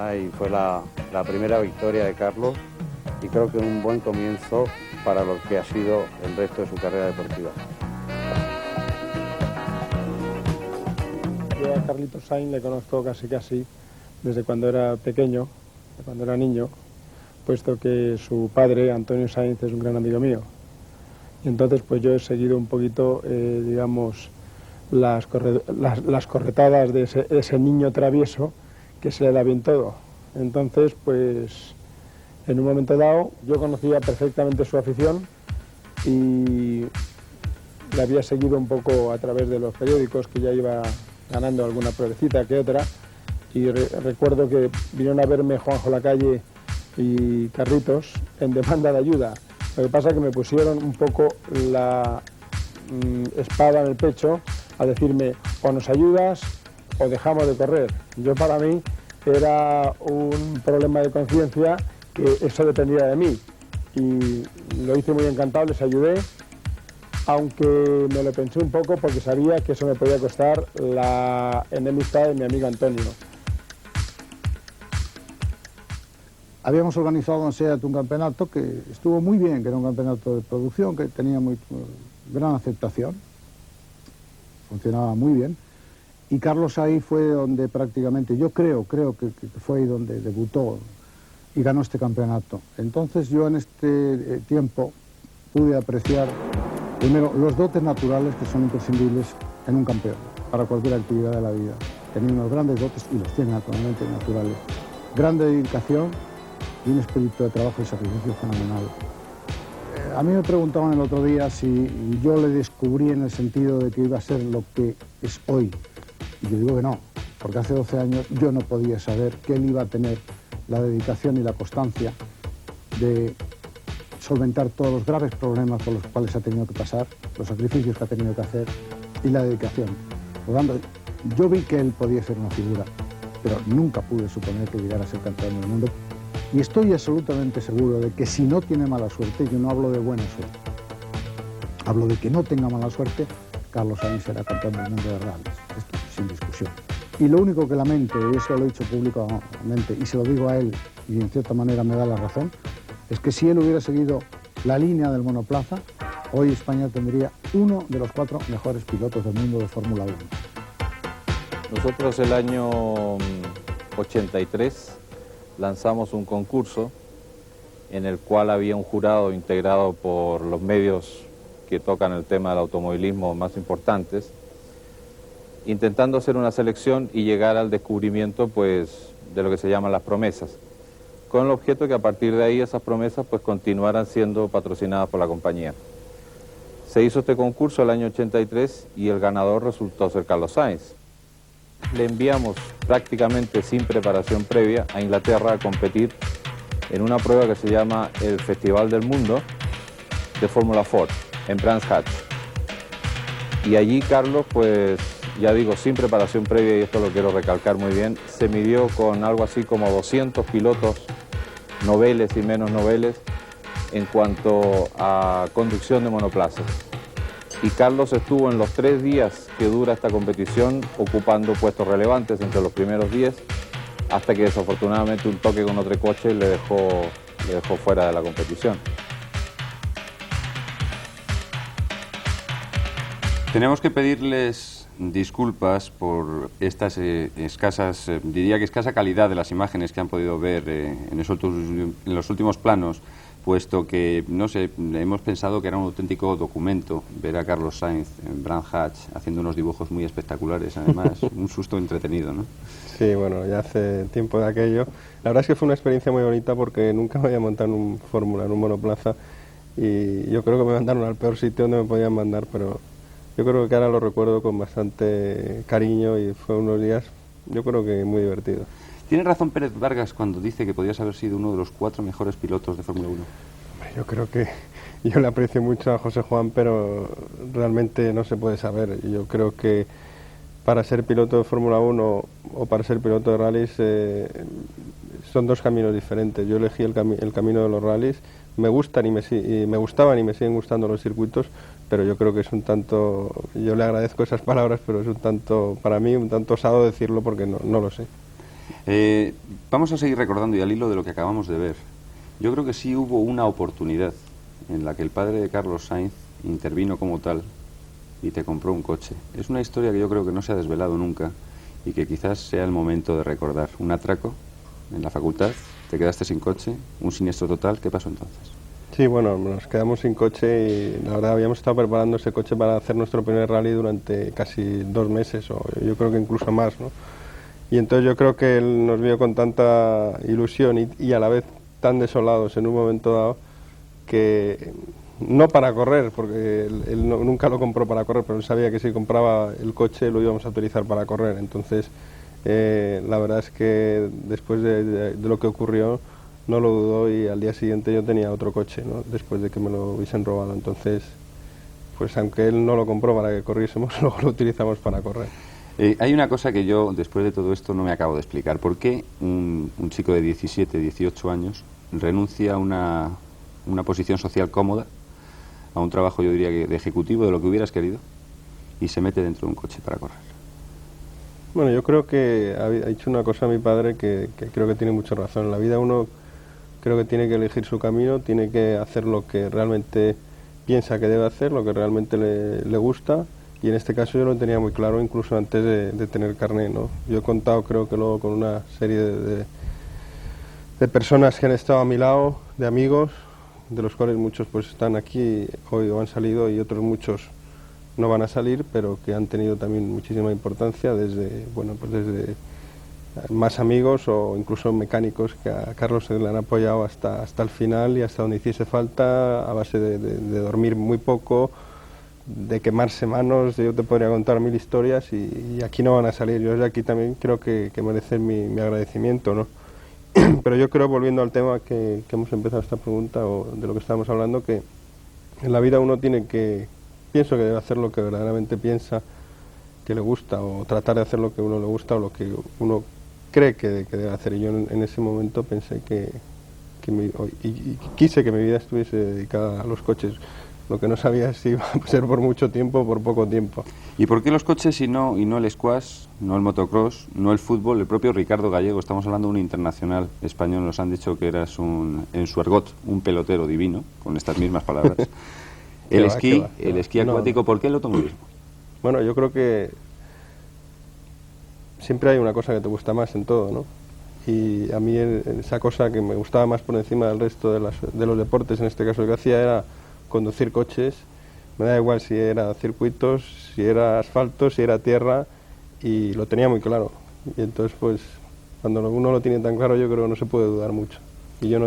¿verdad? Y fue la primera victoria de Carlos y creo que un buen comienzo para lo que ha sido el resto de su carrera deportiva. Yo a Carlitos Sainz le conozco casi desde cuando era pequeño, cuando era niño, puesto que su padre, Antonio Sainz, es un gran amigo mío. Y entonces pues yo he seguido un poquito, digamos, las corretadas de ese niño travieso que se le da bien todo. Entonces, pues, en un momento dado, yo conocía perfectamente su afición y la había seguido un poco a través de los periódicos, que ya iba ganando alguna pruebecita que otra, y recuerdo que vinieron a verme Juanjo Lacalle y Carlitos en demanda de ayuda. Lo que pasa es que me pusieron un poco la espada en el pecho a decirme, o nos ayudas o dejamos de correr. Yo, para mí, era un problema de conciencia que eso dependía de mí. Y lo hice muy encantado, les ayudé, aunque me lo pensé un poco porque sabía que eso me podía costar la enemistad de mi amigo Antonio. Habíamos organizado en SEAT un campeonato que estuvo muy bien, que era un campeonato de producción, que tenía muy gran aceptación, funcionaba muy bien, y Carlos ahí fue donde prácticamente, yo creo que fue ahí donde debutó y ganó este campeonato. Entonces yo en este tiempo pude apreciar, primero, los dotes naturales que son imprescindibles en un campeón, para cualquier actividad de la vida. Tenía unos grandes dotes, y los tiene actualmente, naturales. Gran dedicación y un espíritu de trabajo y sacrificio fenomenal. A mí me preguntaban el otro día si yo le descubrí en el sentido de que iba a ser lo que es hoy. Y yo digo que no, porque hace 12 años yo no podía saber que él iba a tener la dedicación y la constancia de solventar todos los graves problemas por los cuales ha tenido que pasar, los sacrificios que ha tenido que hacer y la dedicación. Por lo tanto, yo vi que él podía ser una figura, pero nunca pude suponer que llegara a ser campeón del mundo. Y estoy absolutamente seguro de que si no tiene mala suerte, yo no hablo de buena suerte, hablo de que no tenga mala suerte, Carlos Sainz será campeón del mundo de rallies, esto sin discusión. Y lo único que lamento, y eso lo he dicho públicamente, y se lo digo a él, y en cierta manera me da la razón, es que si él hubiera seguido la línea del monoplaza, hoy España tendría uno de los 4 mejores pilotos del mundo de Fórmula 1. Nosotros el año 83 lanzamos un concurso en el cual había un jurado integrado por los medios que tocan el tema del automovilismo más importantes, intentando hacer una selección y llegar al descubrimiento, pues, de lo que se llaman las promesas, con el objeto que a partir de ahí esas promesas pues continuaran siendo patrocinadas por la compañía. Se hizo este concurso el año 83 y el ganador resultó ser Carlos Sainz. Le enviamos prácticamente sin preparación previa a Inglaterra a competir en una prueba que se llama el Festival del Mundo de Fórmula Ford en Brands Hatch. Y allí Carlos, pues ya digo, sin preparación previa, y esto lo quiero recalcar muy bien, se midió con algo así como 200 pilotos noveles y menos noveles en cuanto a conducción de monoplazas. Y Carlos estuvo en los 3 días que dura esta competición ocupando puestos relevantes entre los primeros 10, hasta que desafortunadamente un toque con otro coche le dejó fuera de la competición. Tenemos que pedirles disculpas por estas escasas, diría que escasa calidad de las imágenes que han podido ver en los últimos planos, puesto que, no sé, hemos pensado que era un auténtico documento ver a Carlos Sainz en Brands Hatch haciendo unos dibujos muy espectaculares, además, un susto entretenido, ¿no? Sí, bueno, ya hace tiempo de aquello. La verdad es que fue una experiencia muy bonita porque nunca me había montado en un Fórmula, en un monoplaza, y yo creo que me mandaron al peor sitio donde me podían mandar, pero yo creo que ahora lo recuerdo con bastante cariño y fue unos días, yo creo que muy divertidos. ¿Tiene razón Pérez Vargas cuando dice que podías haber sido uno de los 4 mejores pilotos de Fórmula 1? Yo creo que yo le aprecio mucho a José Juan, pero realmente no se puede saber. Yo creo que para ser piloto de Fórmula 1 o para ser piloto de rallies son 2 caminos diferentes. Yo elegí el camino de los rallies, me gustaban y me siguen gustando los circuitos, pero yo creo que es un tanto, yo le agradezco esas palabras, pero es un tanto, para mí, un tanto osado decirlo porque no lo sé. Vamos a seguir recordando y al hilo de lo que acabamos de ver. Yo creo que sí hubo una oportunidad en la que el padre de Carlos Sainz intervino como tal y te compró un coche. Es una historia que yo creo que no se ha desvelado nunca y que quizás sea el momento de recordar. Un atraco en la facultad, te quedaste sin coche, un siniestro total. ¿Qué pasó entonces? Sí, bueno, nos quedamos sin coche y la verdad habíamos estado preparando ese coche para hacer nuestro primer rally durante casi 2 meses o yo creo que incluso más, ¿no? Y entonces yo creo que él nos vio con tanta ilusión y a la vez tan desolados en un momento dado que no para correr, porque él nunca lo compró para correr, pero él sabía que si compraba el coche lo íbamos a utilizar para correr. Entonces la verdad es que después de lo que ocurrió no lo dudó y al día siguiente yo tenía otro coche, ¿no? Después de que me lo hubiesen robado. Entonces, pues aunque él no lo compró para que corriésemos, luego lo utilizamos para correr. Hay una cosa que yo, después de todo esto, no me acabo de explicar. ¿Por qué un chico de 17, 18 años renuncia a una posición social cómoda, a un trabajo, yo diría, de ejecutivo, de lo que hubieras querido, y se mete dentro de un coche para correr? Bueno, yo creo que ha dicho una cosa mi padre que creo que tiene mucha razón. En la vida uno creo que tiene que elegir su camino, tiene que hacer lo que realmente piensa que debe hacer, lo que realmente le gusta. Y en este caso yo lo tenía muy claro, incluso antes de tener carné, ¿no? Yo he contado, creo que luego con una serie de personas que han estado a mi lado, de amigos, de los cuales muchos pues están aquí hoy o han salido y otros muchos no van a salir, pero que han tenido también muchísima importancia desde, bueno, pues desde más amigos o incluso mecánicos que a Carlos se le han apoyado hasta el final y hasta donde hiciese falta, a base de dormir muy poco, de quemarse manos. Yo te podría contar 1000 historias y aquí no van a salir. Yo desde aquí también creo que merecen mi agradecimiento, ¿no? Pero yo creo, volviendo al tema que hemos empezado esta pregunta o de lo que estábamos hablando, que en la vida uno pienso que debe hacer lo que verdaderamente piensa que le gusta o tratar de hacer lo que uno le gusta o lo que uno cree que debe hacer. Y yo en ese momento pensé y quise que mi vida estuviese dedicada a los coches. Lo que no sabía es si iba a ser por mucho tiempo o por poco tiempo. ¿Y por qué los coches y no el squash, no el motocross, no el fútbol? El propio Ricardo Gallego, estamos hablando de un internacional español, nos han dicho que eras en su argot un pelotero divino, con estas mismas palabras. El esquí acuático, ¿por qué el automovilismo? Bueno, yo creo que siempre hay una cosa que te gusta más en todo, ¿no? Y a mí esa cosa que me gustaba más por encima del resto de los deportes, en este caso lo que hacía era conducir coches. Me da igual si era circuitos, si era asfalto, si era tierra, y lo tenía muy claro. Y entonces, pues, cuando uno lo tiene tan claro, yo creo que no se puede dudar mucho. Y yo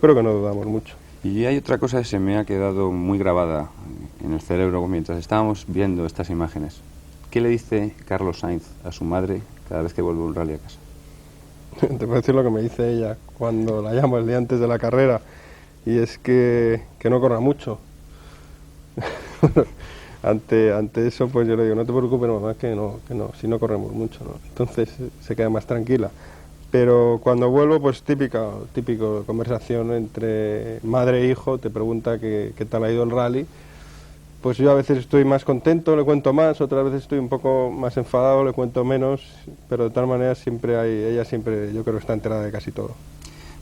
creo que no dudamos mucho. Y hay otra cosa que se me ha quedado muy grabada en el cerebro mientras estábamos viendo estas imágenes. ¿Qué le dice Carlos Sainz a su madre cada vez que vuelve un rally a casa? Te puedo decir lo que me dice ella cuando la llamo el día antes de la carrera, y es que no corra mucho. ante eso, pues yo le digo, no te preocupes, mamá, que no, si no corremos mucho, ¿no? Entonces se queda más tranquila. Pero cuando vuelvo, pues típico conversación entre madre e hijo, te pregunta qué tal ha ido el rally. Pues yo a veces estoy más contento, le cuento más, otras veces estoy un poco más enfadado, le cuento menos, pero de tal manera ella siempre, yo creo que está enterada de casi todo.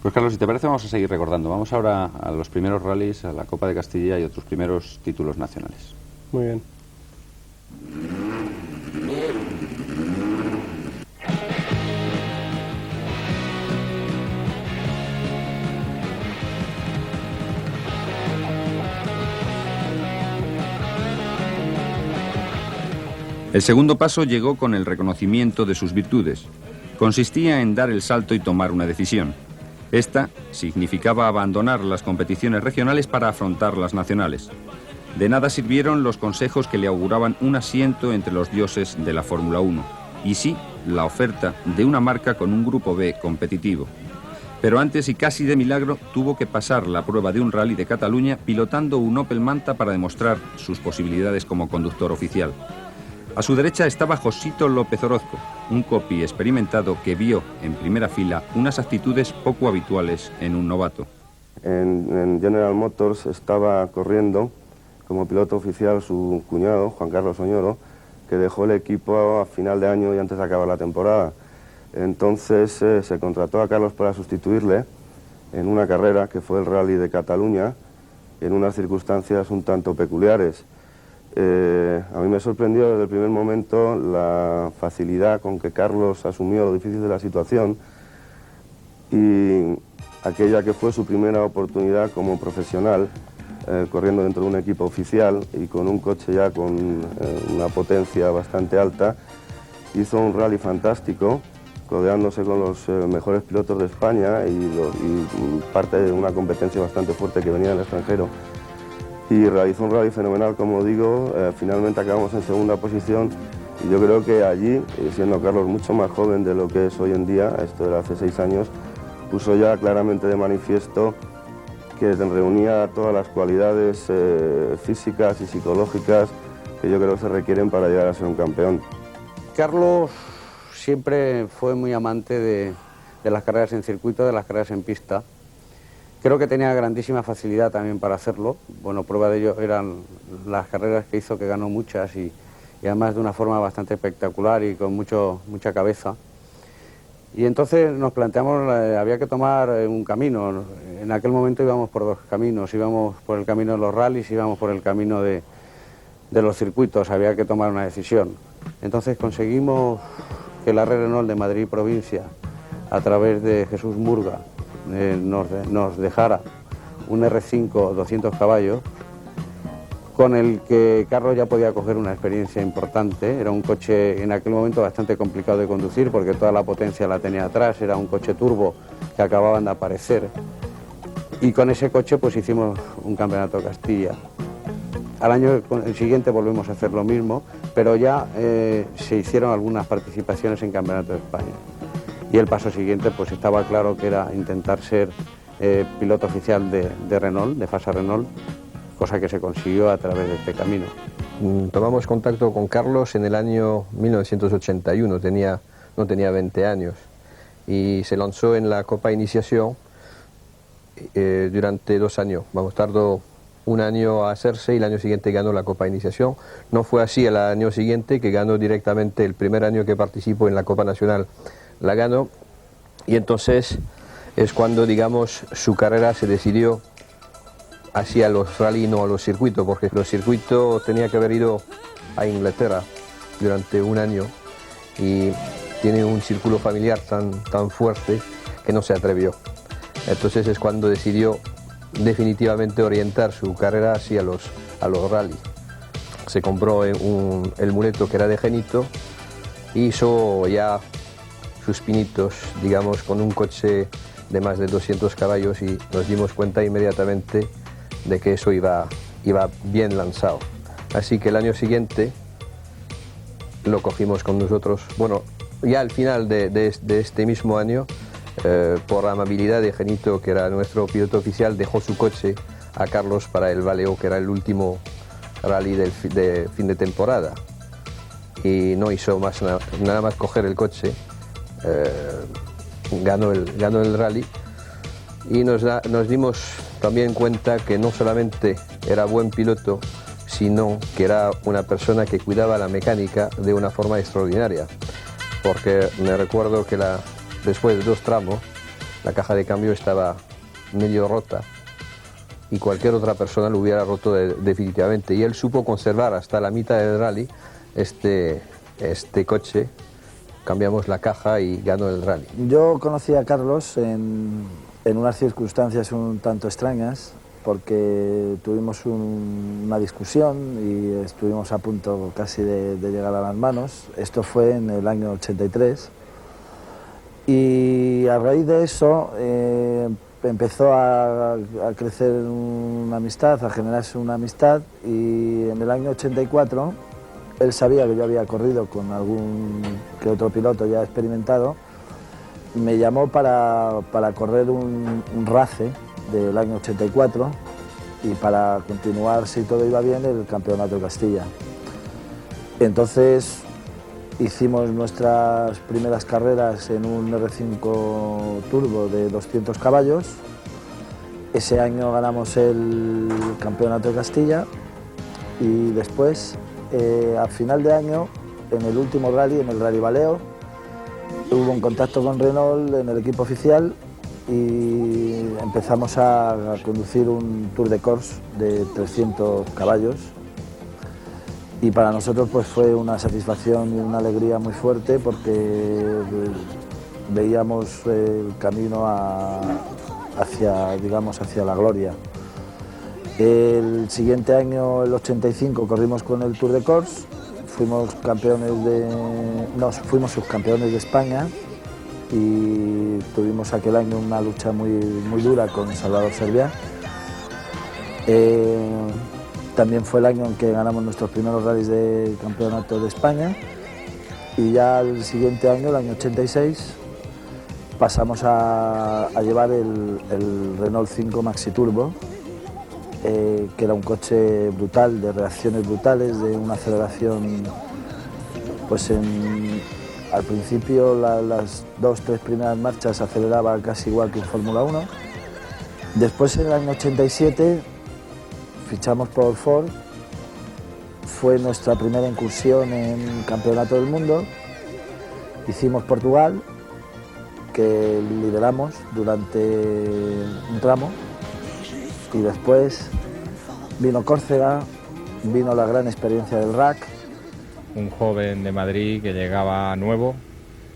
Pues Carlos, si te parece, vamos a seguir recordando. Vamos ahora a los primeros rallies, a la Copa de Castilla y otros primeros títulos nacionales. Muy bien. El segundo paso llegó con el reconocimiento de sus virtudes. Consistía en dar el salto y tomar una decisión. Esta significaba abandonar las competiciones regionales para afrontar las nacionales. De nada sirvieron los consejos que le auguraban un asiento entre los dioses de la Fórmula 1, y sí la oferta de una marca con un grupo B competitivo. Pero antes y casi de milagro tuvo que pasar la prueba de un rally de Cataluña pilotando un Opel Manta para demostrar sus posibilidades como conductor oficial. A su derecha estaba Josito López Orozco, un copy experimentado que vio en primera fila unas actitudes poco habituales en un novato. En General Motors estaba corriendo como piloto oficial su cuñado, Juan Carlos Oñoro, que dejó el equipo a final de año y antes de acabar la temporada. Entonces se contrató a Carlos para sustituirle en una carrera que fue el Rally de Cataluña, en unas circunstancias un tanto peculiares. A mí me sorprendió desde el primer momento la facilidad con que Carlos asumió lo difícil de la situación y aquella que fue su primera oportunidad como profesional, corriendo dentro de un equipo oficial y con un coche ya con una potencia bastante alta, hizo un rally fantástico, codeándose con los mejores pilotos de España y parte de una competencia bastante fuerte que venía del extranjero. Y realizó un rally fenomenal, como digo. Finalmente acabamos en segunda posición y yo creo que allí, siendo Carlos mucho más joven de lo que es hoy en día, esto era hace 6 años, puso ya claramente de manifiesto que reunía todas las cualidades físicas y psicológicas que yo creo que se requieren para llegar a ser un campeón. Carlos siempre fue muy amante de las carreras en circuito, de las carreras en pista. Creo que tenía grandísima facilidad también para hacerlo. Bueno, prueba de ello eran las carreras que hizo, que ganó muchas y además de una forma bastante espectacular y con mucha cabeza. Y entonces nos planteamos, había que tomar un camino. En aquel momento íbamos por 2 caminos, íbamos por el camino de los rallies, íbamos por el camino de los circuitos, había que tomar una decisión. Entonces conseguimos que la Red Renault de Madrid Provincia, a través de Jesús Murga, nos dejara un R5 200 caballos, con el que Carlos ya podía coger una experiencia importante. Era un coche en aquel momento bastante complicado de conducir porque toda la potencia la tenía atrás, era un coche turbo que acababan de aparecer. Y con ese coche pues hicimos un campeonato de Castilla. Al año siguiente volvemos a hacer lo mismo, pero ya se hicieron algunas participaciones en Campeonato de España. Y el paso siguiente pues estaba claro que era intentar ser piloto oficial de Renault, de FASA Renault, cosa que se consiguió a través de este camino. Tomamos contacto con Carlos en el año 1981, no tenía 20 años, y se lanzó en la Copa Iniciación durante 2 años. Tardó 1 año a hacerse y el año siguiente ganó la Copa Iniciación. No fue así el año siguiente, que ganó directamente el primer año que participó en la Copa Nacional, la ganó, y entonces es cuando, digamos, su carrera se decidió hacia los rally, no a los circuitos, porque los circuitos tenía que haber ido a Inglaterra durante 1 año y tiene un círculo familiar tan fuerte que no se atrevió. Entonces es cuando decidió definitivamente orientar su carrera hacia a los rally. Se compró el muleto que era de Genito y hizo ya sus pinitos, digamos, con un coche de más de 200 caballos y nos dimos cuenta inmediatamente de que eso iba bien lanzado. Así que el año siguiente lo cogimos con nosotros. Bueno, ya al final de este mismo año, por la amabilidad de Genito, que era nuestro piloto oficial, dejó su coche a Carlos para el Valeo, que era el último rally de fin de temporada. Y no hizo nada más coger el coche, ganó el rally y nos dimos también cuenta que no solamente era buen piloto, sino que era una persona que cuidaba la mecánica de una forma extraordinaria. Porque me recuerdo que después de 2 tramos, la caja de cambio estaba medio rota y cualquier otra persona lo hubiera roto definitivamente. Y él supo conservar hasta la mitad del rally este coche, cambiamos la caja y ganó el rally. Yo conocí a Carlos en unas circunstancias un tanto extrañas, porque tuvimos una discusión y estuvimos a punto casi de llegar a las manos. Esto fue en el año 83 y a raíz de eso empezó a crecer una amistad, a generarse una amistad, y en el año 84 él sabía que yo había corrido con algún que otro piloto ya experimentado. Me llamó para correr un RACE del año 84 y para continuar, si todo iba bien, el Campeonato de Castilla. Entonces hicimos nuestras primeras carreras en un R5 turbo de 200 caballos. Ese año ganamos el Campeonato de Castilla y después, a final de año, en el último rally, en el Rally Valeo, hubo un contacto con Renault en el equipo oficial y empezamos a conducir un Tour de Corse de 300 caballos. Y para nosotros pues fue una satisfacción y una alegría muy fuerte porque veíamos el camino hacia, digamos, hacia la gloria. El siguiente año, el 85, corrimos con el Tour de Corse, fuimos subcampeones de España y tuvimos aquel año una lucha muy dura con Salvador Servià. También fue el año en que ganamos nuestros primeros rallies de campeonato de España y ya el siguiente año, el año 86, pasamos a llevar el Renault 5 Maxi Turbo, que era un coche brutal, de reacciones brutales, de una aceleración, pues al principio las 2-3 primeras marchas aceleraba casi igual que en Fórmula 1. Después en el año 87 fichamos por Ford, fue nuestra primera incursión en Campeonato del Mundo, hicimos Portugal, que lideramos durante un tramo, y después vino Córcega, vino la gran experiencia del RAC. Un joven de Madrid que llegaba nuevo